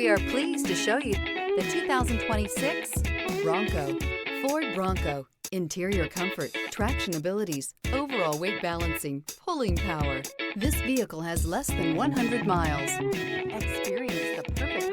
We are pleased to show you the 2026 Bronco. Ford Bronco. Interior comfort, traction abilities, overall weight balancing, pulling power. This vehicle has less than 100 miles. Experience the perfect